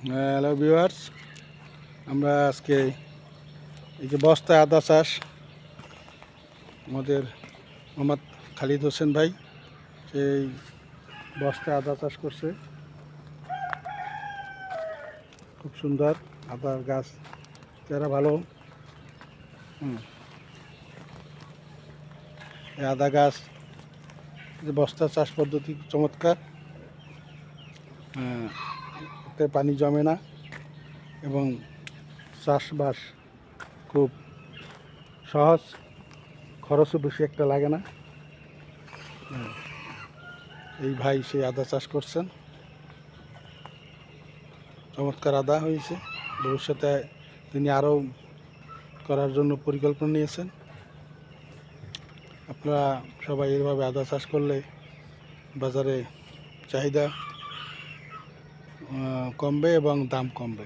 Hello viewers, আমরা আজকে এই যে বস্তায় আদা চাষ আমাদের মোহাম্মদ খালিদ হোসেন ভাই সেই বস্তায় আদা চাষ করছে। খুব সুন্দর আদার গাছ, যারা ভালো। এই আদা গাছ যে বস্তা চাষ পদ্ধতি চমৎকার, এতে পানি জমে না এবং চাষবাস খুব সহজ, খরচও বেশি একটা লাগে না। এই ভাই সেই আদা চাষ করছেন, চমৎকার আদা হয়েছে। ভবিষ্যতে তিনি আরও করার জন্য পরিকল্পনা নিয়েছেন। আপনারা সবাই এইভাবে আদা চাষ করলে বাজারে চাহিদা কমবে এবং দাম কমবে।